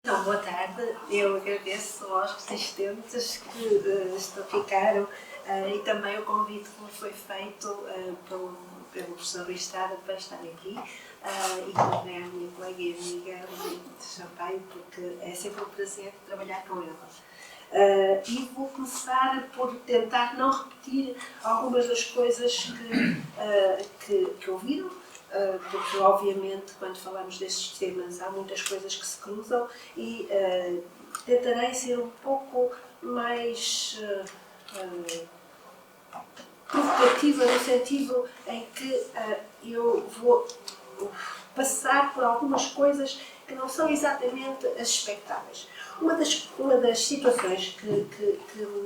Então, boa tarde. Eu agradeço aos assistentes que ficaram e também o convite que me foi feito pelo professor Luís Estrada para estar aqui e também à minha colega e amiga de Sampaio, porque é sempre um prazer trabalhar com ela. E vou começar por tentar não repetir algumas das coisas que ouviram, porque obviamente quando falamos destes temas há muitas coisas que se cruzam e tentarei ser um pouco mais provocativa no sentido em que eu vou passar por algumas coisas que não são exatamente as expectáveis. Uma das situações que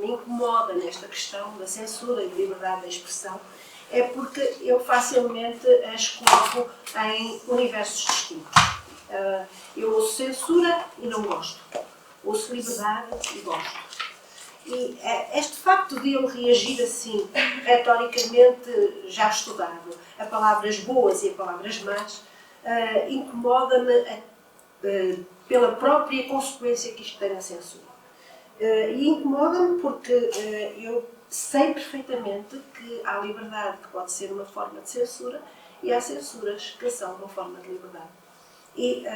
me incomoda nesta questão da censura e da liberdade da expressão é porque eu facilmente as coloco em universos distintos. Eu ouço censura e não gosto. Ouço liberdade e gosto. E este facto de eu reagir assim, retoricamente já estudado, a palavras boas e a palavras más, incomoda-me pela própria consequência que isto tem na censura. E incomoda-me porque eu sei perfeitamente que há liberdade que pode ser uma forma de censura e há censuras que são uma forma de liberdade. E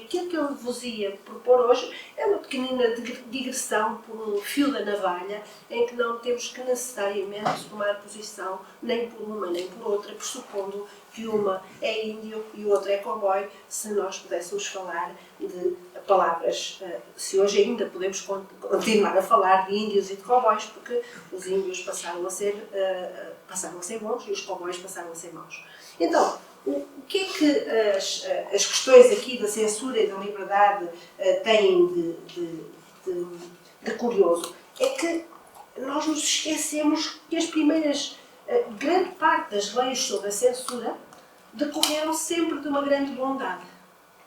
aquilo que eu vos ia propor hoje é uma pequenina digressão por um fio da navalha em que não temos que necessariamente tomar posição nem por uma nem por outra, pressupondo que uma é índio e outra é cowboy, se nós pudéssemos falar de palavras, se hoje ainda podemos continuar a falar de índios e de cowboys, porque os índios passaram a ser bons e os cowboys passaram a ser maus. Então, o que é que as questões aqui da censura e da liberdade têm de curioso? É que nós nos esquecemos que as primeiras, grande parte das leis sobre a censura decorreram sempre de uma grande bondade.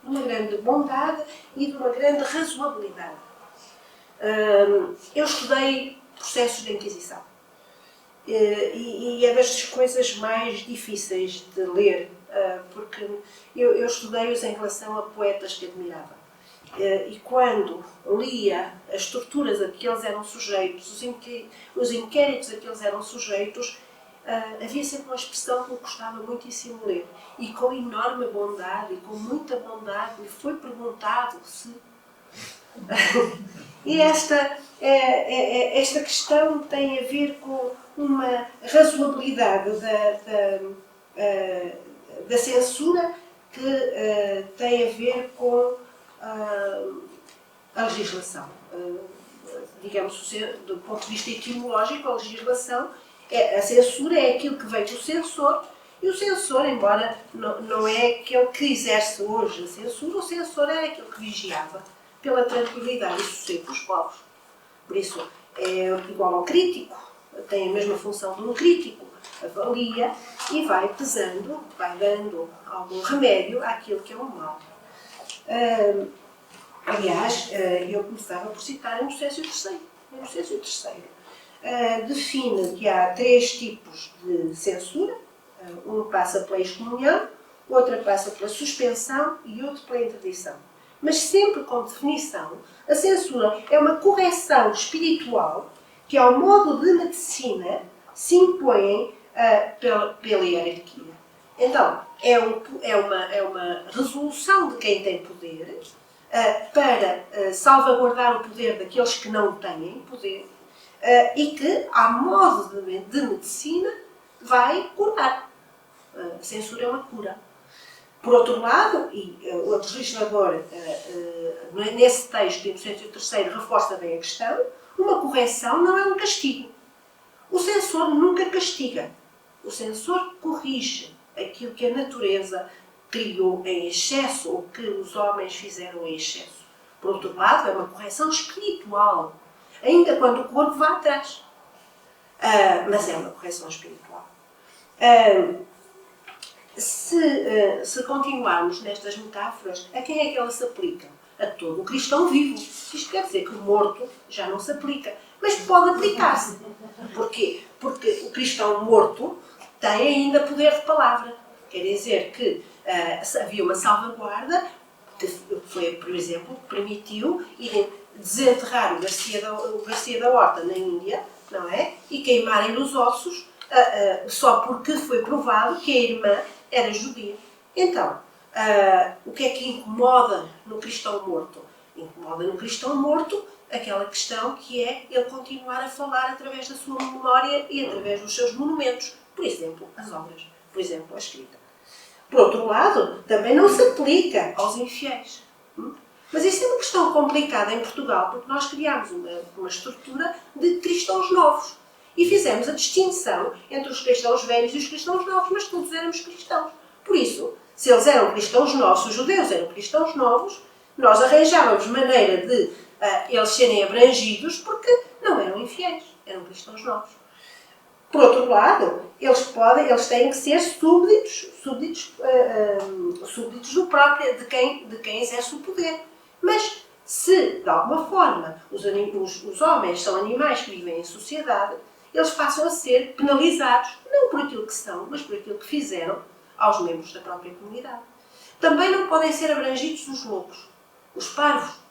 De uma grande bondade e de uma grande razoabilidade. Eu estudei processos da Inquisição. E é das coisas mais difíceis de ler, porque eu estudei-os em relação a poetas que admirava. E quando lia as estruturas a que eles eram sujeitos, os inquéritos a que eles eram sujeitos, havia sempre uma expressão que me gostava muitíssimo ler. E com enorme bondade, e com muita bondade, lhe foi perguntado se... E esta questão tem a ver com uma razoabilidade da censura que tem a ver com a legislação. Digamos, do ponto de vista etimológico, a legislação, a censura é aquilo que vem do censor, e o censor, embora não é aquele que exerce hoje a censura, o censor é aquele que vigiava pela tranquilidade e sossego dos povos. Por isso, é igual ao crítico, tem a mesma função de um crítico, avalia e vai pesando, vai dando algum remédio àquilo que é o mal. Aliás, eu começava por citar a Inocêncio III. A Inocêncio III define que há 3 tipos de censura. Um passa pela excomunhão, outra passa pela suspensão e outro pela interdição. Mas sempre com definição, a censura é uma correção espiritual que, ao modo de medicina, se impõem pela hierarquia. Então, é uma resolução de quem tem poder para salvaguardar o poder daqueles que não têm poder e que, a modo de medicina, vai curar. A censura é uma cura. Por outro lado, e o legislador, nesse texto de Inocêncio III, reforça bem a questão, uma correção não é um castigo. O censor nunca castiga. O censor corrige aquilo que a natureza criou em excesso ou que os homens fizeram em excesso. Por outro lado, é uma correção espiritual, ainda quando o corpo vai atrás. Mas é uma correção espiritual. Se continuarmos nestas metáforas, a quem é que ela se aplica? A todo o cristão vivo. Isto quer dizer que o morto já não se aplica. Mas pode aplicar-se. Porquê? Porque o cristão morto tem ainda poder de palavra. Quer dizer que havia uma salvaguarda que foi, por exemplo, que permitiu ir desenterrar o Garcia da Horta na Índia, não é? E queimarem os ossos só porque foi provado que a irmã era judia. Então, o que é que incomoda no cristão morto? Incomoda no cristão morto aquela questão que é ele continuar a falar através da sua memória e através dos seus monumentos. Por exemplo, as obras. Por exemplo, a escrita. Por outro lado, também não se aplica aos infiéis. Mas isso é uma questão complicada em Portugal, porque nós criámos uma estrutura de cristãos novos. E fizemos a distinção entre os cristãos velhos e os cristãos novos, mas todos éramos cristãos. Por isso, se eles eram cristãos novos, os judeus eram cristãos novos, nós arranjávamos maneira de eles serem abrangidos porque não eram infiéis, eram cristãos novos. Por outro lado, eles têm que ser súbditos de quem exerce o poder. Mas, se, de alguma forma, os homens são animais que vivem em sociedade, eles passam a ser penalizados, não por aquilo que são, mas por aquilo que fizeram aos membros da própria comunidade. Também não podem ser abrangidos os loucos, os parvos,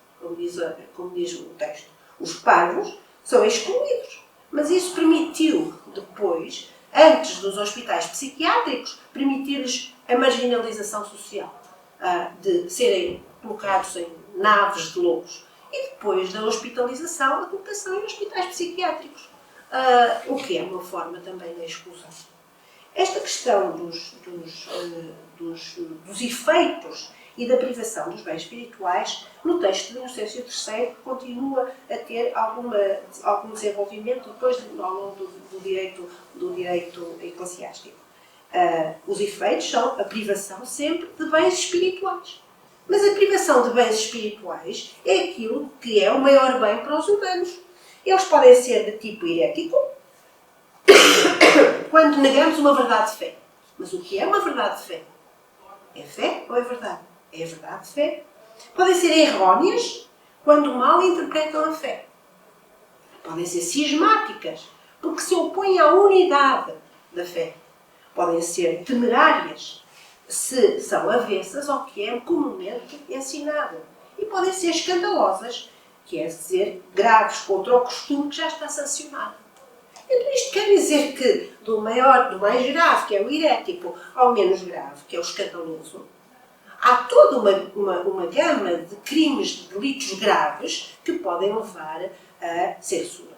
como diz o texto. Os parvos são excluídos. Mas isso permitiu, depois, antes dos hospitais psiquiátricos, permitir-lhes a marginalização social, de serem colocados em naves de loucos. E depois da hospitalização, a colocação em hospitais psiquiátricos. O que é uma forma também da exclusão. Esta questão dos efeitos e da privação dos bens espirituais, no texto de Inocêncio III, continua a ter algum desenvolvimento depois ao longo do direito eclesiástico. Os efeitos são a privação sempre de bens espirituais. Mas a privação de bens espirituais é aquilo que é o maior bem para os humanos. Eles podem ser de tipo herético, quando negamos uma verdade de fé. Mas o que é uma verdade de fé? É fé ou é verdade? É verdade de fé. Podem ser erróneas, quando mal interpretam a fé. Podem ser cismáticas, porque se opõem à unidade da fé. Podem ser temerárias, se são avessas ao que é comumente ensinado. E podem ser escandalosas, que é dizer, graves contra o costume que já está sancionado. Então isto quer dizer que do mais grave, que é o herético, ao menos grave, que é o escandaloso, há toda uma gama de crimes, de delitos graves que podem levar a censura.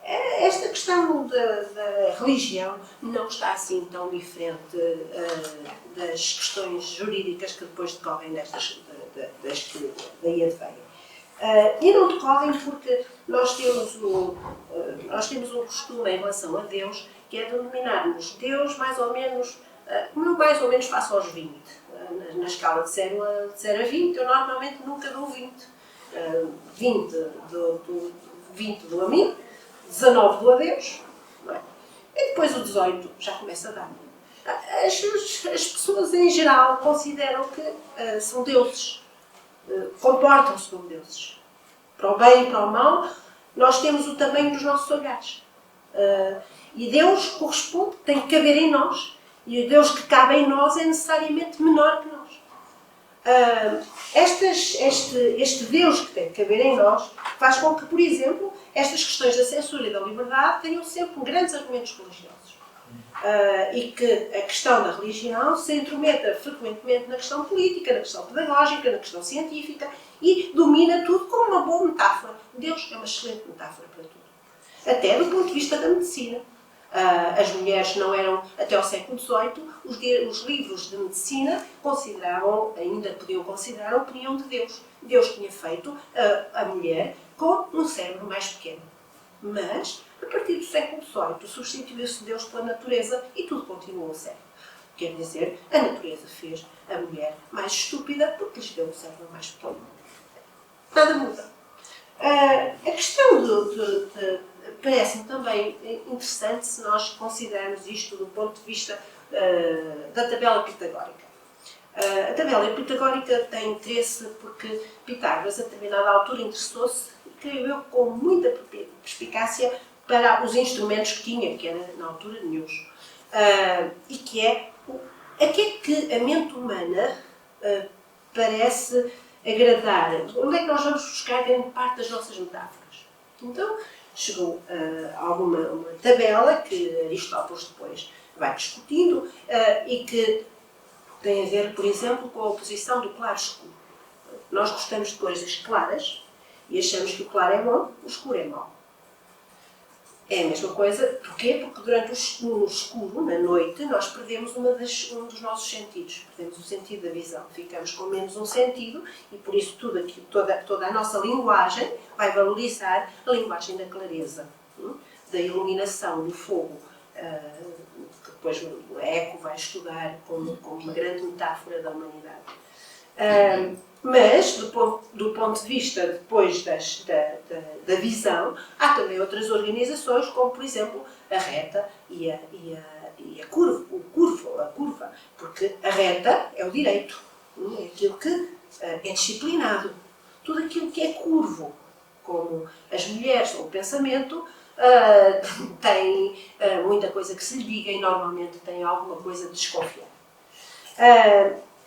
Esta questão da religião não está assim tão diferente das questões jurídicas que depois decorrem das que daí advêm. E não decorrem porque nós temos um costume em relação a Deus, que é denominarmos Deus mais ou menos face aos 20. Na escala de 0 a 20, eu normalmente nunca dou 20. 20 dou a mim, 19 dou a Deus, não é? E depois o 18 já começa a dar. As pessoas em geral consideram que são deuses, comportam-se como deuses. Para o bem e para o mal, nós temos o tamanho dos nossos olhares. E Deus corresponde, tem que caber em nós. E o Deus que cabe em nós é necessariamente menor que nós. Este Deus que tem que caber em nós faz com que, por exemplo, estas questões da censura e da liberdade tenham sempre grandes argumentos religiosos. E que a questão da religião se intrometa frequentemente na questão política, na questão pedagógica, na questão científica e domina tudo como uma boa metáfora. Deus é uma excelente metáfora para tudo. Até do ponto de vista da medicina. As mulheres não eram, até ao século XVIII, os livros de medicina ainda podiam considerar a opinião de Deus. Deus tinha feito a mulher com um cérebro mais pequeno. Mas, a partir do século XVIII, substituiu-se Deus pela natureza e tudo continuou certo. Quer dizer, a natureza fez a mulher mais estúpida porque lhes deu um cérebro mais pequeno. Nada muda. A questão parece-me também interessante se nós considerarmos isto do ponto de vista da tabela pitagórica. A tabela pitagórica tem interesse porque Pitágoras, a determinada altura, interessou-se, creio eu, com muita perspicácia para os instrumentos que tinha, que era, na altura, nenhuns. E que é a que a mente humana parece agradar. Onde é que nós vamos buscar grande parte das nossas metáforas? Então, chegou a uma tabela que Aristóteles depois vai discutindo e que tem a ver, por exemplo, com a oposição do claro-escuro. Nós gostamos de coisas claras e achamos que o claro é bom, o escuro é mau. É a mesma coisa, porquê? Porque durante o escuro, na noite, nós perdemos um dos nossos sentidos. Perdemos o sentido da visão. Ficamos com menos um sentido e por isso toda a nossa linguagem vai valorizar a linguagem da clareza, da iluminação, do fogo, que depois o Eco vai estudar como uma grande metáfora da humanidade. Mas, do ponto de vista depois da visão, há também outras organizações, como por exemplo a reta e a curva, porque a reta é o direito, é aquilo que é disciplinado. Tudo aquilo que é curvo, como as mulheres ou o pensamento, tem muita coisa que se lhe diga e normalmente tem alguma coisa de desconfiar.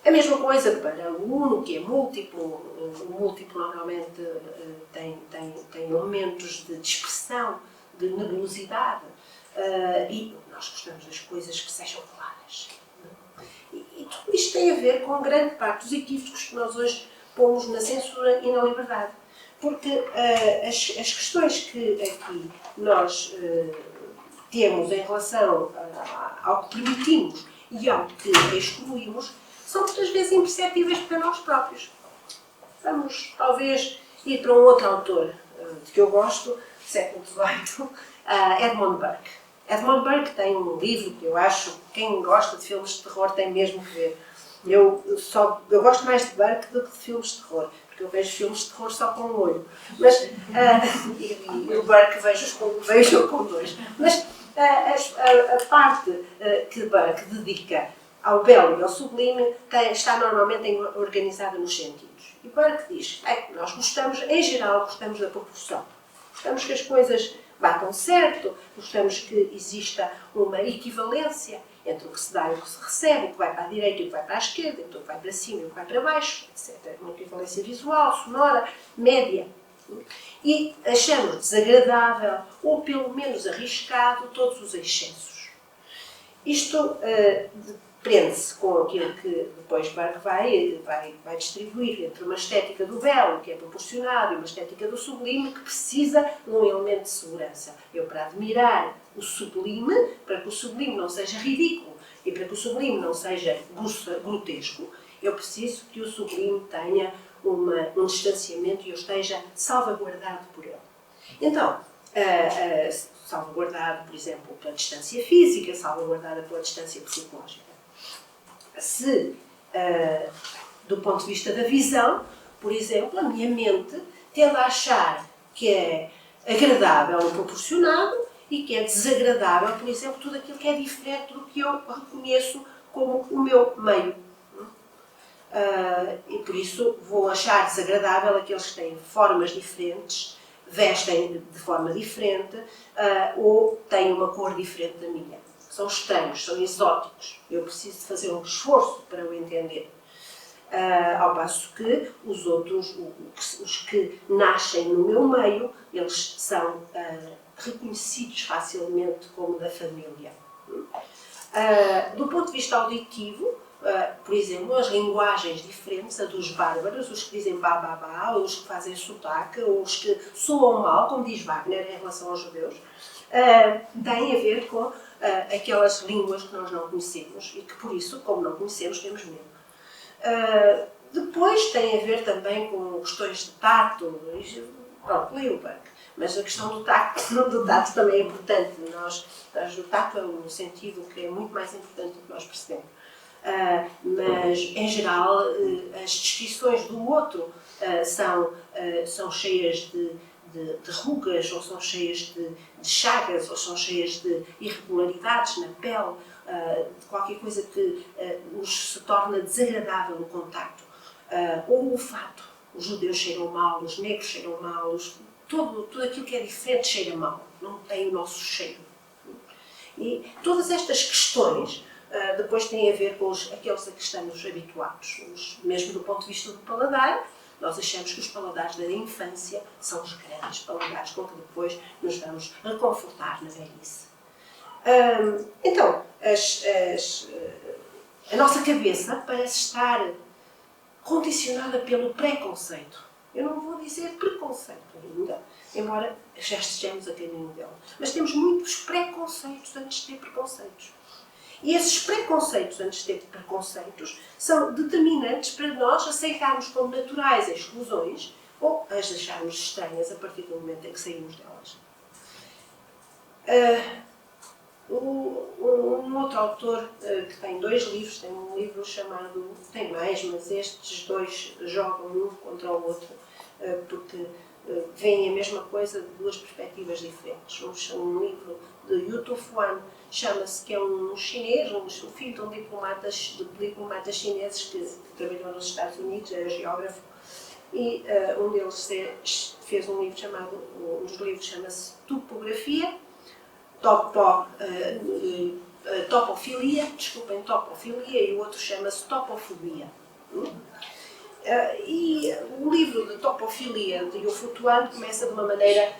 A mesma coisa para o uno, que é múltiplo. O múltiplo normalmente tem elementos de dispersão, de nebulosidade. E nós gostamos das coisas que sejam claras. E tudo isto tem a ver com grande parte dos equívocos que nós hoje pomos na censura e na liberdade. Porque as questões que aqui nós temos em relação ao que permitimos e ao que excluímos são muitas vezes imperceptíveis para nós próprios. Vamos, talvez, ir para um outro autor de que eu gosto, do século XVIII, Edmund Burke. Edmund Burke tem um livro que eu acho que quem gosta de filmes de terror tem mesmo que ver. Eu gosto mais de Burke do que de filmes de terror, porque eu vejo filmes de terror só com um olho. Mas, e o Burke vejo com dois. Mas a parte que Burke dedica ao belo e ao sublime está normalmente organizada nos sentidos. E Burke diz que nós gostamos, em geral, gostamos da proporção. Gostamos que as coisas batam certo, gostamos que exista uma equivalência entre o que se dá e o que se recebe, o que vai para a direita e o que vai para a esquerda, então o que vai para cima e o que vai para baixo, etc. Uma equivalência visual, sonora, média. E achamos desagradável, ou pelo menos arriscado, todos os excessos. Isto prende-se com aquilo que depois Burke vai distribuir entre uma estética do belo, que é proporcionado, e uma estética do sublime, que precisa de um elemento de segurança. Eu, para admirar o sublime, para que o sublime não seja ridículo e para que o sublime não seja grotesco, eu preciso que o sublime tenha um distanciamento e eu esteja salvaguardado por ele. Então, salvaguardado, por exemplo, pela distância física, salvaguardada pela distância psicológica. Se, do ponto de vista da visão, por exemplo, a minha mente tende a achar que é agradável o proporcionado e que é desagradável, por exemplo, tudo aquilo que é diferente do que eu reconheço como o meu meio. E por isso vou achar desagradável aqueles que têm formas diferentes, vestem de forma diferente ou têm uma cor diferente da minha. São estranhos, são exóticos. Eu preciso de fazer um esforço para o entender. Ao passo que os outros, os que nascem no meu meio, eles são reconhecidos facilmente como da família. Do ponto de vista auditivo, por exemplo, as linguagens diferentes, a dos bárbaros, os que dizem babá, ou os que fazem sotaque, ou os que soam mal, como diz Wagner em relação aos judeus, têm a ver com aquelas línguas que nós não conhecemos e que, por isso, como não conhecemos, temos medo. Depois tem a ver também com questões de tato, pronto, leio o Burke, mas a questão do tato também é importante. O tato é um sentido que é muito mais importante do que nós percebemos. Mas, em geral, as descrições do outro são cheias de rugas, ou são cheias de chagas, ou são cheias de irregularidades na pele, de qualquer coisa que nos se torna desagradável no contacto. Ou o olfato. Os judeus cheiram mal, os negros cheiram mal, tudo aquilo que é diferente cheira mal, não tem o nosso cheiro. E todas estas questões depois tem a ver com aqueles a que estamos habituados. Mesmo do ponto de vista do paladar, nós achamos que os paladares da infância são os grandes paladares com que depois nos vamos reconfortar na velhice. Então, a nossa cabeça parece estar condicionada pelo preconceito. Eu não vou dizer preconceito ainda, embora já estejamos a caminho dela. Mas temos muitos preconceitos antes de ter preconceitos. E esses preconceitos antes de ter preconceitos são determinantes para nós aceitarmos como naturais as exclusões ou as deixarmos estranhas a partir do momento em que saímos delas. Um outro autor que tem 2 livros, tem um livro chamado, tem mais, mas estes 2 jogam um contra o outro, porque veem a mesma coisa de 2 perspectivas diferentes. Um livro de Yu Tu-Fuan chama-se, que é um chinês, um filho de um diplomatas chineses que trabalhou nos Estados Unidos, era geógrafo, e um deles fez um livro chamado, um dos livros chama-se Topografia, topofilia, e o outro chama-se Topofobia. E o livro de Topofilia de Yu Tu-Fuan começa de uma maneira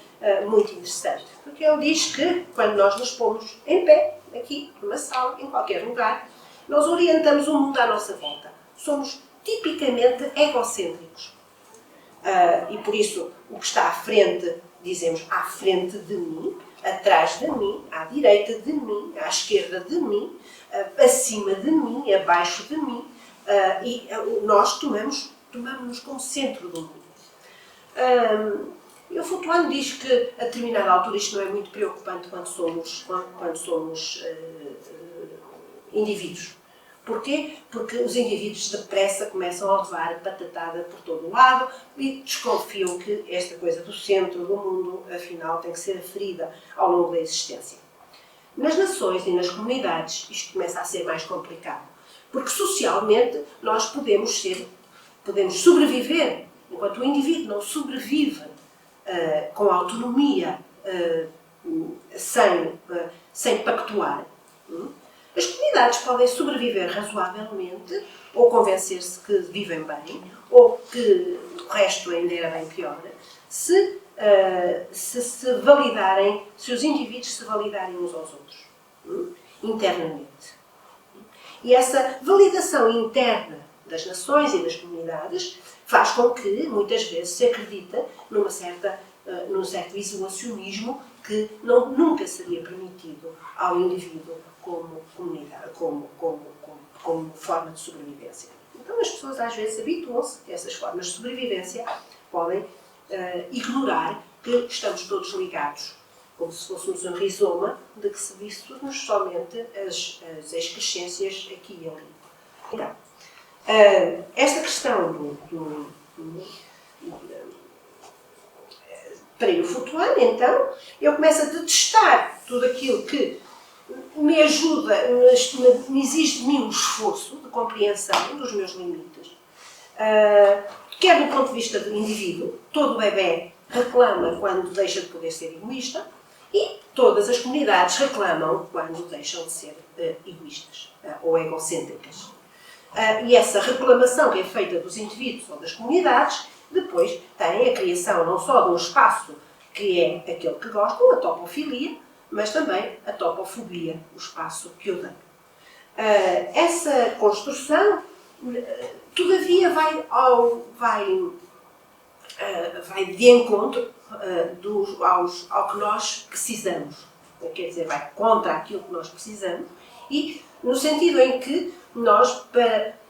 muito interessante, porque ele diz que quando nós nos pomos em pé, aqui, numa sala, em qualquer lugar, nós orientamos o mundo à nossa volta. Somos tipicamente egocêntricos. E por isso, o que está à frente, dizemos à frente de mim, atrás de mim, à direita de mim, à esquerda de mim, acima de mim, abaixo de mim, e nós tomamos-nos como centro do mundo. E o Fu-Tuan diz que, a determinada altura, isto não é muito preocupante quando somos indivíduos. Porquê? Porque os indivíduos depressa começam a levar patatada por todo o lado e desconfiam que esta coisa do centro do mundo, afinal, tem que ser aferida ao longo da existência. Nas nações e nas comunidades, isto começa a ser mais complicado. Porque, socialmente, nós podemos sobreviver, enquanto o indivíduo não sobrevive com autonomia, sem pactuar. As comunidades podem sobreviver razoavelmente, ou convencer-se que vivem bem, ou que o resto ainda era bem pior, se os indivíduos se validarem uns aos outros, internamente. E essa validação interna das nações e das comunidades faz com que, muitas vezes, se acredita num certo isolacionismo que nunca seria permitido ao indivíduo como comunidade, como forma de sobrevivência. Então as pessoas às vezes habituam-se que essas formas de sobrevivência podem ignorar que estamos todos ligados, como se fôssemos um rizoma de que se visse-nos somente as excrescências aqui e ali. Então, esta questão para o Fu-Tuan, então, eu começo a detestar tudo aquilo que me ajuda, me exige de mim um esforço de compreensão dos meus limites. Quer do ponto de vista do indivíduo, todo bebé reclama quando deixa de poder ser egoísta e todas as comunidades reclamam quando deixam de ser egoístas ou egocêntricas. E essa reclamação que é feita dos indivíduos ou das comunidades, depois tem a criação não só de um espaço que é aquele que gostam, a topofilia, mas também a topofobia, o espaço que odeio. Essa construção, todavia, vai de encontro ao que nós precisamos. Quer dizer, vai contra aquilo que nós precisamos e no sentido em que nós,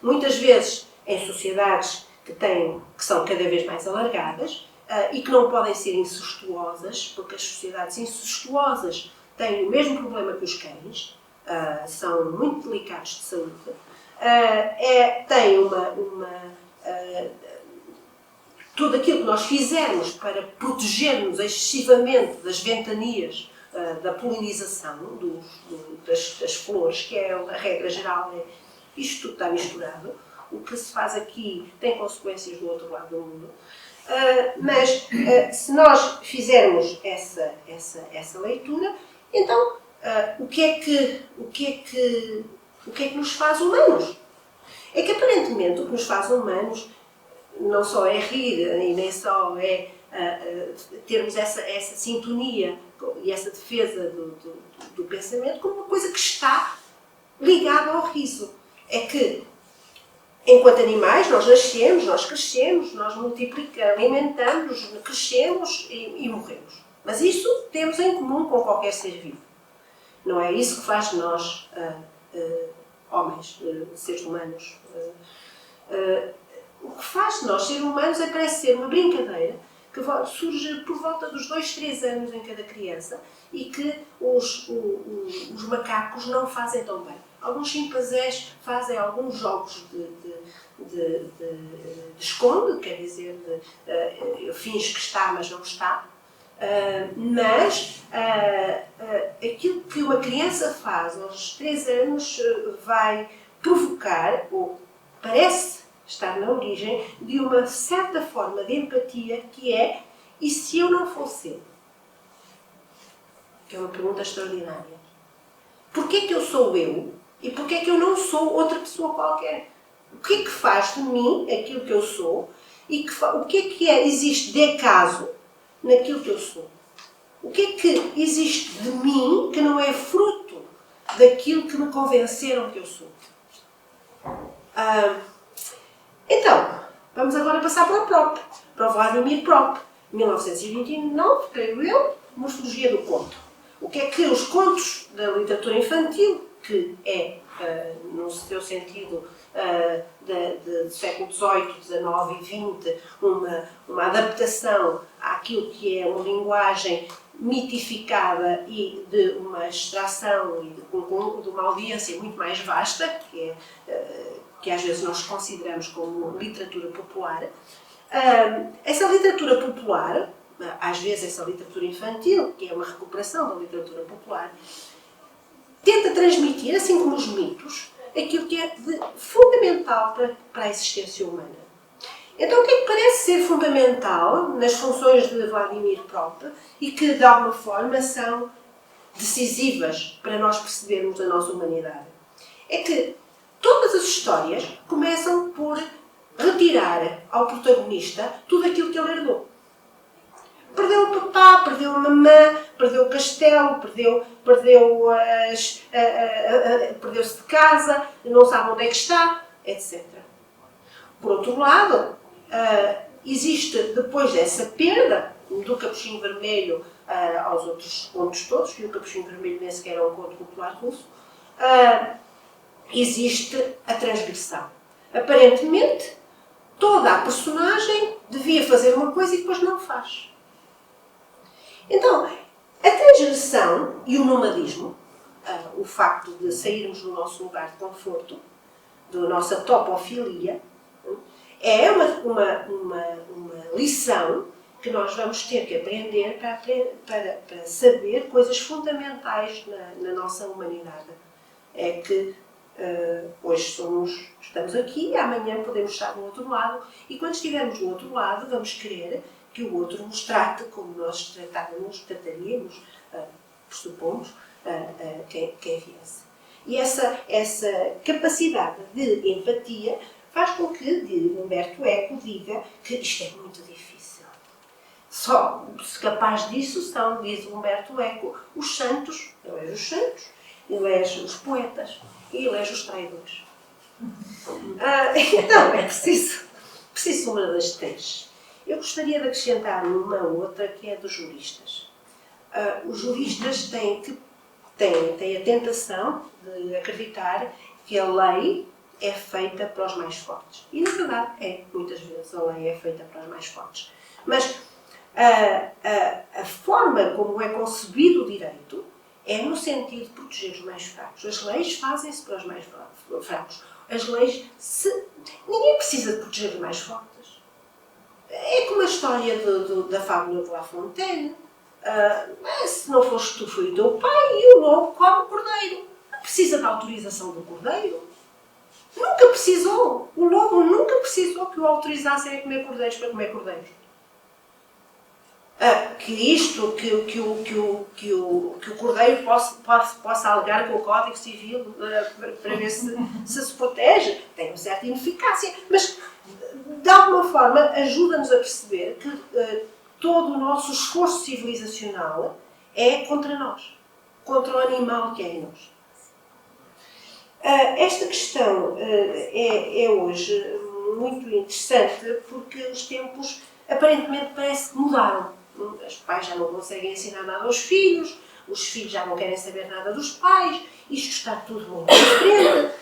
muitas vezes, em sociedades que são cada vez mais alargadas e que não podem ser incestuosas, porque as sociedades incestuosas têm o mesmo problema que os cães, são muito delicados de saúde, têm tudo aquilo que nós fizermos para protegermos excessivamente das ventanias da polinização das flores, que é a regra geral, isto tudo está misturado. O que se faz aqui tem consequências do outro lado do mundo. Mas se nós fizermos essa leitura, então o que é que O que é que nos faz humanos? É que aparentemente o que nos faz humanos não só é rir e nem só é termos essa sintonia e essa defesa do pensamento como uma coisa que está ligada ao riso. É que, enquanto animais, nós nascemos, nós crescemos, nós multiplicamos, alimentamos, crescemos e morremos. Mas isso temos em comum com qualquer ser vivo. Não é isso que faz de nós homens, seres humanos. O que faz de nós seres humanos é parece ser uma brincadeira que surge por volta dos 2, 3 anos em cada criança e que os macacos não fazem tão bem. Alguns chimpanzés fazem alguns jogos de esconde, quer dizer, finge que está, mas não está. Mas aquilo que uma criança faz aos 3 anos vai provocar, ou parece estar na origem, de uma certa forma de empatia que é: e se eu não fosse ele? Que é uma pergunta extraordinária. Porquê que eu sou eu e porquê que eu não sou outra pessoa qualquer? O que é que faz de mim aquilo que eu sou e o que é existe de acaso naquilo que eu sou? O que é que existe de mim que não é fruto daquilo que me convenceram que eu sou? Então, vamos agora passar para o Propp, para o Vladimir Propp, 1929, creio eu, Morfologia do Conto. O que é que os contos da literatura infantil, que é, no seu sentido do século XVIII, XIX e XX, uma adaptação àquilo que é uma linguagem mitificada e de uma extração e de uma audiência muito mais vasta, que às vezes nós consideramos como literatura popular. Essa literatura popular, às vezes essa literatura infantil, que é uma recuperação da literatura popular, tenta transmitir, assim como os mitos, aquilo que é fundamental para a existência humana. Então, o que é que parece ser fundamental nas funções de Vladimir Propp e que, de alguma forma, são decisivas para nós percebermos a nossa humanidade? É que todas as histórias começam por retirar ao protagonista tudo aquilo que ele herdou. Perdeu o papá, perdeu a mamã, perdeu o castelo, perdeu-se de casa, não sabe onde é que está, etc. Por outro lado, existe, depois dessa perda, do Capuchinho Vermelho aos outros contos todos, e o Capuchinho Vermelho nem sequer é um conto popular russo, existe a transgressão. Aparentemente, toda a personagem devia fazer uma coisa e depois não faz. Então, a transgressão e o nomadismo, o facto de sairmos do nosso lugar de conforto, da nossa topofilia, é uma lição que nós vamos ter que aprender para saber coisas fundamentais na nossa humanidade. É que hoje estamos aqui e amanhã podemos estar do outro lado, e quando estivermos do outro lado vamos querer que o outro nos trate como nós trataríamos, pressupomos, quem viesse. E essa capacidade de empatia faz com que Humberto Eco diga que isto é muito difícil. Só capaz disso são, diz Humberto Eco, os santos, elege os santos, elege os poetas e elege os traidores. Então é preciso uma das três. Eu gostaria de acrescentar uma outra que é dos juristas. Os juristas têm a tentação de acreditar que a lei é feita para os mais fortes. E, na verdade, muitas vezes a lei é feita para os mais fortes. Mas a forma como é concebido o direito é no sentido de proteger os mais fracos. As leis fazem-se para os mais fracos. As leis... Ninguém precisa de proteger os mais fortes. É como a história da fábula de La Fontaine. Se não foste tu, foi o teu pai, e o lobo come o cordeiro. Não precisa da autorização do cordeiro. Nunca precisou. O lobo nunca precisou que o autorizassem a comer cordeiros para comer cordeiros. que o Cordeiro possa alegar com o Código Civil para ver se protege, tem uma certa ineficácia, mas de alguma forma ajuda-nos a perceber que todo o nosso esforço civilizacional é contra nós, contra o animal que é em nós. Esta questão é hoje muito interessante porque os tempos aparentemente parece que mudaram. Os pais já não conseguem ensinar nada aos filhos, os filhos já não querem saber nada dos pais, isto está tudo muito diferente.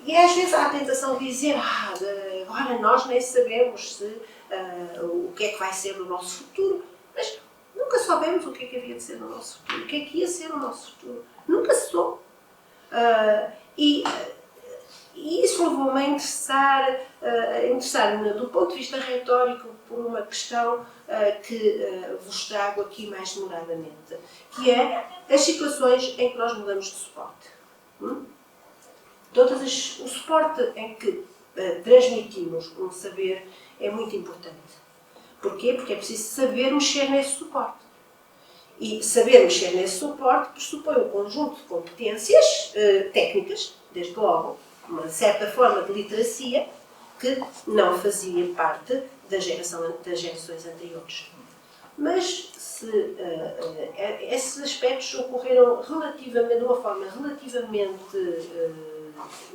E às vezes há a tentação de dizer agora nós nem sabemos o que é que vai ser no nosso futuro, mas nunca soubemos o que é que havia de ser no nosso futuro, o que é que ia ser o nosso futuro. Nunca se soube. E isso levou-me a interessar-me do ponto de vista retórico por uma questão que vos trago aqui mais demoradamente, que é as situações em que nós mudamos de suporte. O suporte em que transmitimos um saber é muito importante. Porquê? Porque é preciso saber mexer nesse suporte. E saber mexer nesse suporte pressupõe um conjunto de competências técnicas, desde logo, uma certa forma de literacia que não fazia parte das gerações anteriores. Mas se esses aspectos ocorreram de uma forma relativamente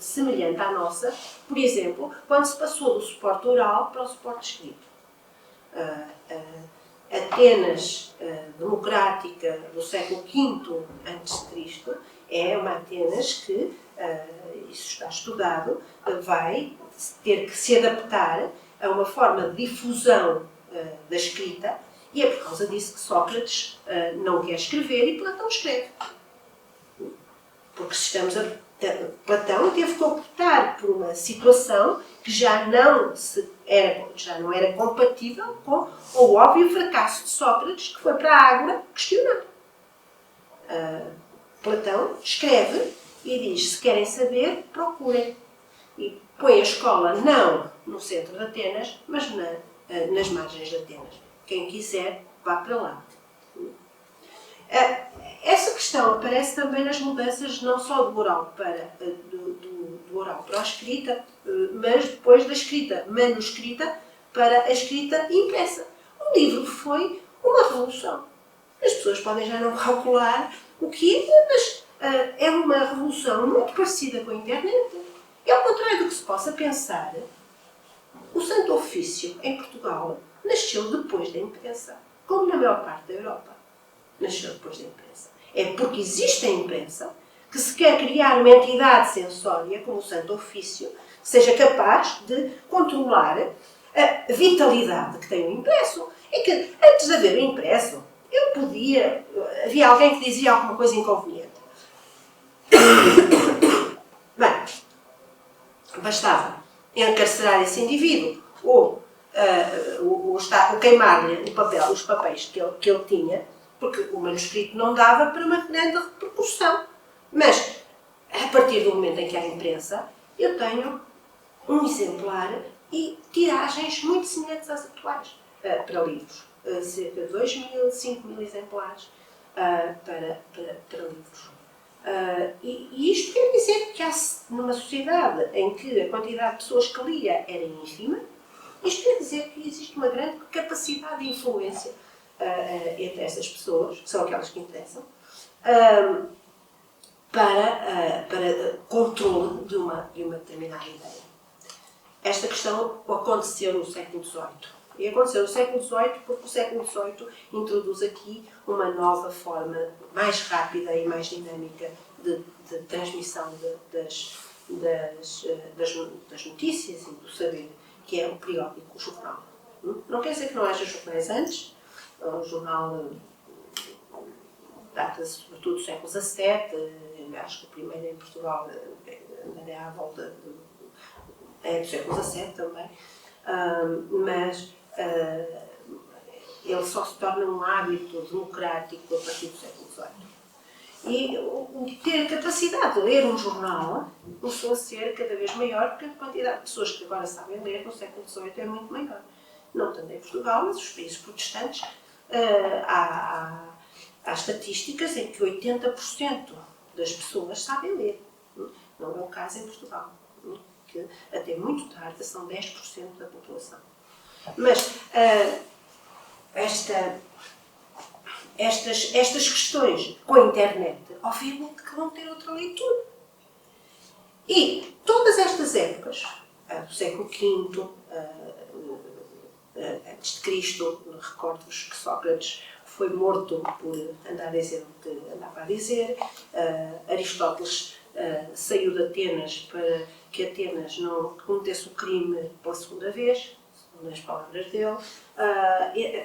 semelhante à nossa, por exemplo, quando se passou do suporte oral para o suporte escrito. Atenas democrática do século V a.C. é uma Atenas que, isso está estudado, vai ter que se adaptar a uma forma de difusão da escrita, e é por causa disso que Sócrates não quer escrever e Platão escreve. Porque Platão teve que optar por uma situação que já não era compatível com o óbvio fracasso de Sócrates, que foi para a Ágora questionar. Platão escreve e diz: se querem saber, procurem. E põe a escola não no centro de Atenas, mas nas margens de Atenas. Quem quiser, vá para lá. Essa questão aparece também nas mudanças não só do oral do oral para a escrita, mas depois da escrita manuscrita para a escrita impressa. O livro foi uma revolução. As pessoas podem já não calcular o que é, mas é uma revolução muito parecida com a internet. E ao contrário do que se possa pensar, o Santo Ofício em Portugal nasceu depois da imprensa, como na maior parte da Europa. Nasceu depois da imprensa. É porque existe a imprensa que se quer criar uma entidade sensória, como o Santo Ofício, que seja capaz de controlar a vitalidade que tem o impresso. É que antes de haver o impresso, havia alguém que dizia alguma coisa inconveniente. Bem, bastava encarcerar esse indivíduo ou queimar-lhe os papéis que ele tinha, porque o manuscrito não dava para uma grande repercussão. Mas, a partir do momento em que há imprensa, eu tenho um exemplar e tiragens muito semelhantes às atuais para livros. Cerca de 2.000, 5.000 exemplares para livros. E isto quer dizer que numa sociedade em que a quantidade de pessoas que lia era ínfima, isto quer dizer que existe uma grande capacidade de influência entre essas pessoas, que são aquelas que interessam, para controle de uma determinada ideia. Esta questão aconteceu no século XVIII. E aconteceu no século XVIII porque o século XVIII introduz aqui uma nova forma mais rápida e mais dinâmica de transmissão das notícias e do saber, que é o periódico, o jornal. Não quer dizer que não haja jornais antes. O jornal data-se sobretudo do século XVII, acho que o primeiro em Portugal é à volta do século XVII também, mas ele só se torna um hábito democrático a partir do século XVIII. E ter a capacidade de ler um jornal começou a ser cada vez maior, porque a quantidade de pessoas que agora sabem ler no século XVIII é muito maior. não tanto em Portugal, mas os países protestantes, há estatísticas em que 80% das pessoas sabem ler. Não é o caso em Portugal, que até muito tarde são 10% da população. Mas estas questões com a internet, obviamente que vão ter outra leitura. E todas estas épocas, do século V, antes de Cristo, recordo-vos que Sócrates foi morto por andar a dizer o que andava a dizer, Aristóteles saiu de Atenas para que Atenas não cometesse o crime pela segunda vez, nas palavras dele,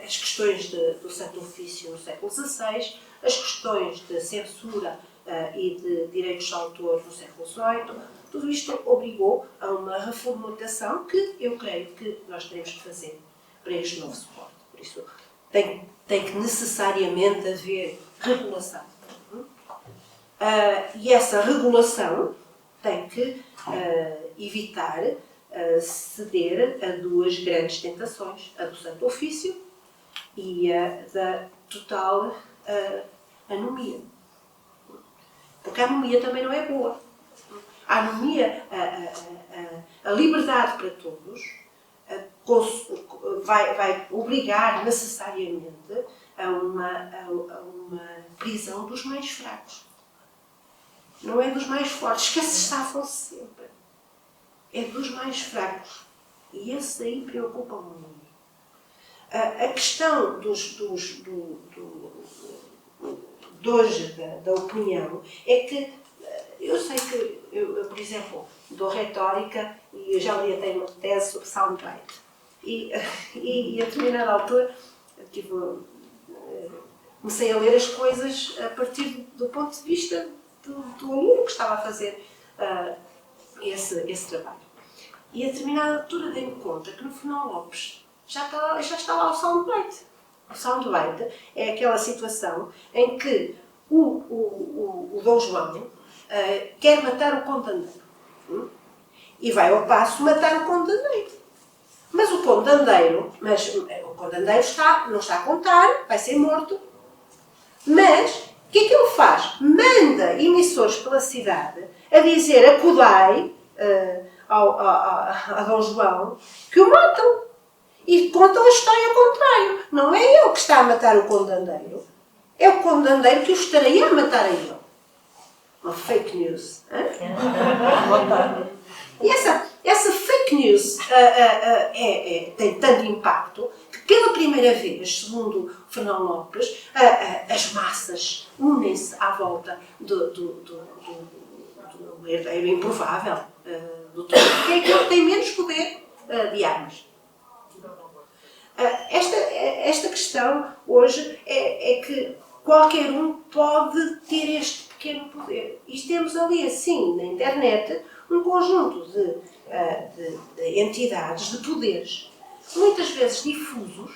as questões do Santo Ofício no século XVI, as questões de censura e de direitos de autor no século XVIII, tudo isto obrigou a uma reformulação que eu creio que nós teremos que fazer para este novo suporte. Por isso, tem que necessariamente haver regulação. E essa regulação tem que evitar ceder a duas grandes tentações, a do Santo Ofício e a da total anomia. Porque a anomia também não é boa. A anomia, a liberdade para todos, vai obrigar necessariamente a uma prisão dos mais fracos. Não é dos mais fortes, que esses safam sempre. É dos mais fracos. E esses aí preocupam-me muito. A questão de hoje da opinião é que eu sei que eu, por exemplo, dou retórica e eu já li até uma tese sobre soundbite. E a determinada altura comecei a ler as coisas a partir do ponto de vista do aluno que estava a fazer esse trabalho. E a determinada altura dei-me conta que no Fernão Lopes já está lá o soundbite. O soundbite é aquela situação em que o Dom João quer matar o condandeiro. E vai ao passo matar o condandeiro. Mas o condandeiro não está a contar, vai ser morto. Mas o que é que ele faz? Manda emissores pela cidade a dizer acudai a Dom João que o matam. E contam a história ao contrário. Não é ele que está a matar o condandeiro. É o condandeiro que o estaria a matar a ele. Uma fake news. E essa fake news tem tanto impacto que pela primeira vez, segundo Fernão Lopes, as massas unem-se à volta do herdeiro improvável do trono, que é aquele que tem menos poder de armas. Esta questão hoje é que qualquer um pode ter este pequeno poder. E temos ali, assim, na internet, um conjunto de entidades, de poderes, muitas vezes difusos,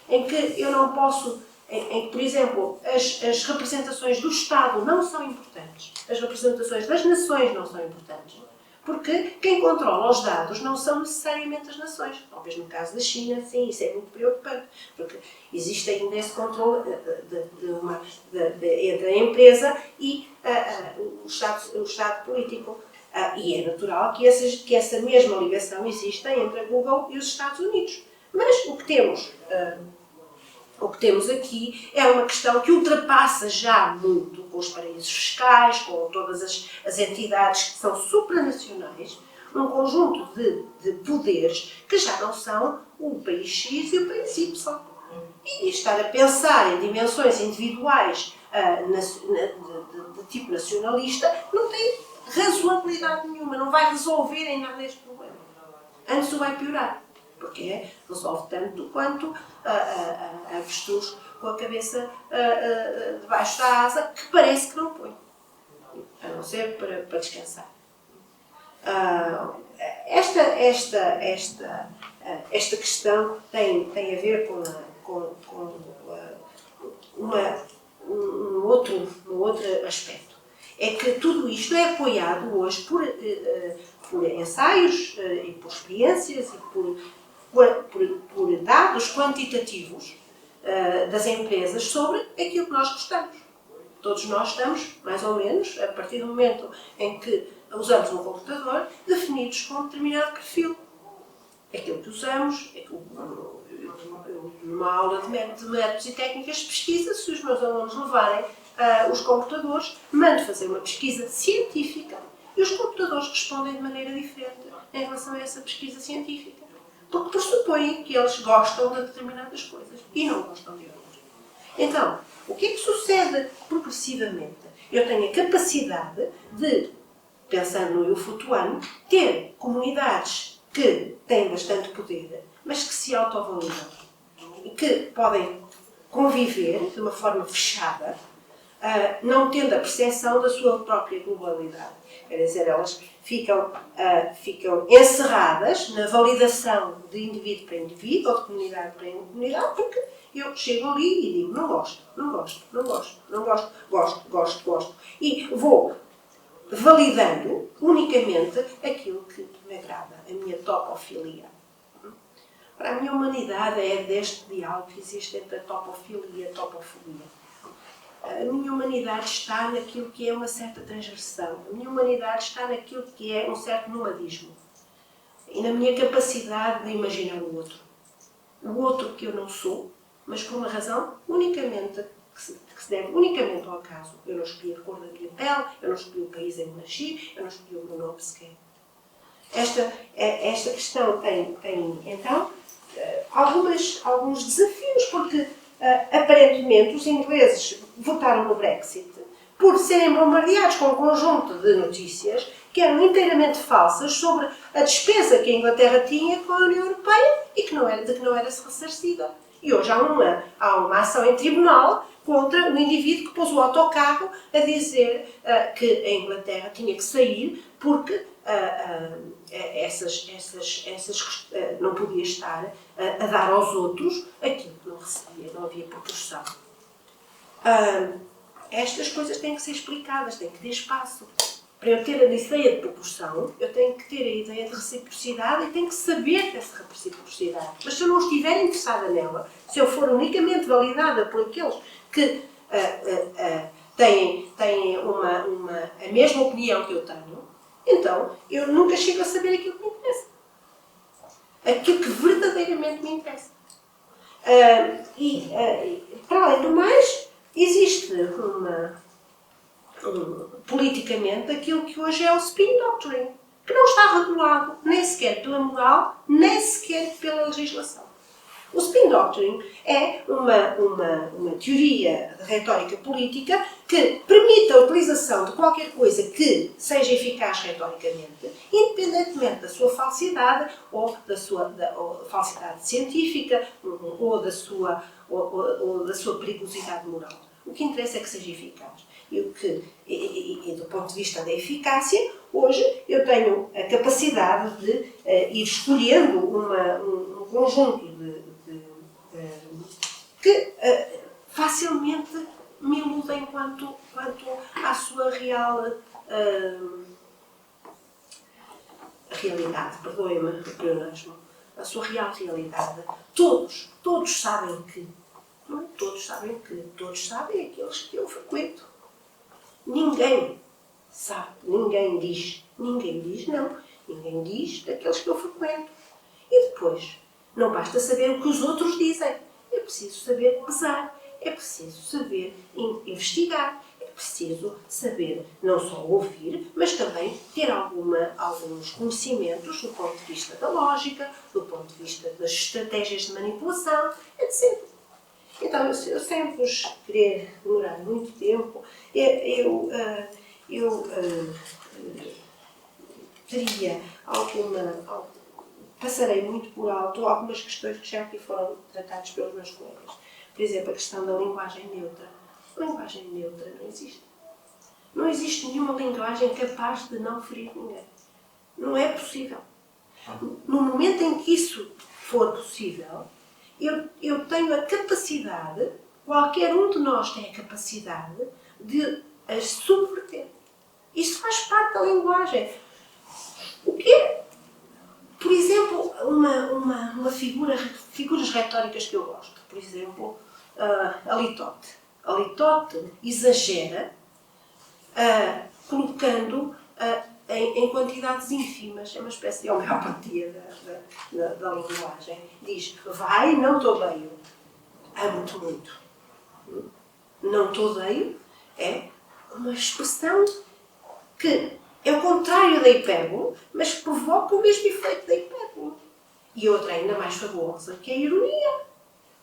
em que eu não posso, em que, por exemplo, as representações do Estado não são importantes, as representações das nações não são importantes, porque quem controla os dados não são necessariamente as nações. Talvez no caso da China, sim, isso é muito preocupante, porque existe ainda esse controle entre a empresa e o Estado político. E é natural que essa mesma ligação exista entre a Google e os Estados Unidos. Mas o que temos aqui é uma questão que ultrapassa já muito com os paraísos fiscais, com todas as entidades que são supranacionais, um conjunto de poderes que já não são o país X e o país Y. E estar a pensar em dimensões individuais de tipo nacionalista não tem razoabilidade nenhuma, não vai resolver em nada este problema. Antes o vai piorar. Porque resolve tanto quanto a avestruz com a cabeça debaixo da asa, que parece que não põe. A não ser para descansar. Esta questão tem a ver com um outro aspecto. É que tudo isto é apoiado hoje por ensaios e por experiências e por por dados quantitativos das empresas sobre aquilo que nós gostamos. Todos nós estamos, mais ou menos, a partir do momento em que usamos um computador, definidos com um determinado perfil. Aquilo que usamos, numa aula de métodos e técnicas de pesquisa, se os meus alunos levarem os computadores, mando fazer uma pesquisa científica e os computadores respondem de maneira diferente em relação a essa pesquisa científica. Porque pressupõem que eles gostam de determinadas coisas e não gostam de outras. Então, o que é que sucede progressivamente? Eu tenho a capacidade de, pensando no eu flutuante, ter comunidades que têm bastante poder, mas que se autovalidam e que podem conviver de uma forma fechada, não tendo a percepção da sua própria globalidade. Quer dizer, elas ficam encerradas na validação de indivíduo para indivíduo ou de comunidade para comunidade, porque eu chego ali e digo não gosto, não gosto, não gosto, não gosto, gosto, gosto, gosto. E vou validando unicamente aquilo que me agrada, a minha topofilia. Para a minha humanidade é deste diálogo que existe entre a topofilia e a topofobia. A minha humanidade está naquilo que é uma certa transgressão. A minha humanidade está naquilo que é um certo nomadismo. E na minha capacidade de imaginar o outro. O outro que eu não sou, mas por uma razão unicamente, que se deve unicamente ao acaso. Eu não escolhi a cor da minha pele, eu não escolhi o país em que nasci, eu não escolhi o meu nome sequer. Esta questão tem então, alguns desafios, porque aparentemente os ingleses votaram no Brexit por serem bombardeados com um conjunto de notícias que eram inteiramente falsas sobre a despesa que a Inglaterra tinha com a União Europeia e de que não era-se ressarcida. E hoje há uma ação em tribunal contra o indivíduo que pôs o autocarro a dizer que a Inglaterra tinha que sair porque não podia estar a dar aos outros aquilo que não recebia, não havia proporção. Estas coisas têm que ser explicadas, têm que ter espaço. Para eu ter a ideia de proporção, eu tenho que ter a ideia de reciprocidade e tenho que saber dessa reciprocidade. Mas se eu não estiver interessada nela, se eu for unicamente validada por aqueles que têm a mesma opinião que eu tenho, então eu nunca chego a saber aquilo que me interessa. Aquilo que verdadeiramente me interessa. Para além do mais, existe politicamente aquilo que hoje é o spin doctrine, que não está regulado nem sequer pela moral, nem sequer pela legislação. O spin doctrine é uma teoria de retórica política que permite a utilização de qualquer coisa que seja eficaz retoricamente, independentemente da sua falsidade ou da sua falsidade científica ou da sua perigosidade moral. O que interessa é que seja eficaz. E do ponto de vista da eficácia, hoje eu tenho a capacidade de ir escolhendo um conjunto que facilmente me iludem quanto à sua real realidade. Perdoem-me o pleonasmo. A sua real realidade. Todos sabem que. Não é? Todos sabem aqueles que eu frequento. Ninguém sabe, ninguém diz não. Ninguém diz daqueles que eu frequento. E depois, não basta saber o que os outros dizem. É preciso saber pesar, é preciso saber investigar, é preciso saber não só ouvir, mas também ter alguns conhecimentos do ponto de vista da lógica, do ponto de vista das estratégias de manipulação, etc. Então, eu sem vos querer demorar muito tempo, teria passarei muito por alto algumas questões que já aqui foram tratadas pelos meus colegas. Por exemplo, a questão da linguagem neutra. A linguagem neutra não existe. Não existe nenhuma linguagem capaz de não ferir ninguém. Não é possível. No momento em que isso for possível, eu tenho a capacidade, qualquer um de nós tem a capacidade de as subverter. Isso faz parte da linguagem. O que é, por exemplo, uma figuras retóricas que eu gosto. Por exemplo, Alitóte. Alitóte exagera colocando em quantidades ínfimas. É uma espécie de homeopatia da linguagem. Diz, vai, não te odeio. Amo-te muito. Não te odeio é uma expressão que é o contrário da hipérbole, mas provoca o mesmo efeito da hipérbole. E outra ainda mais fabulosa, que é a ironia.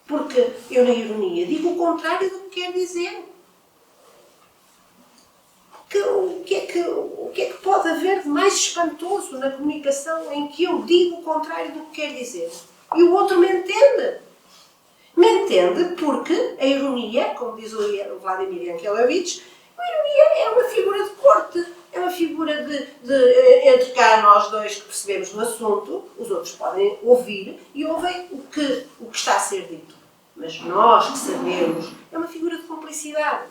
Porque eu, na ironia, digo o contrário do que quero dizer. O que é que pode haver de mais espantoso na comunicação em que eu digo o contrário do que quero dizer? E o outro me entende. Me entende porque a ironia, como diz o Vladimir Yankelevich, a ironia é uma figura de corte. É uma figura entre cá nós dois que percebemos do assunto, os outros podem ouvir e ouvem o que está a ser dito. Mas nós que sabemos, é uma figura de cumplicidade.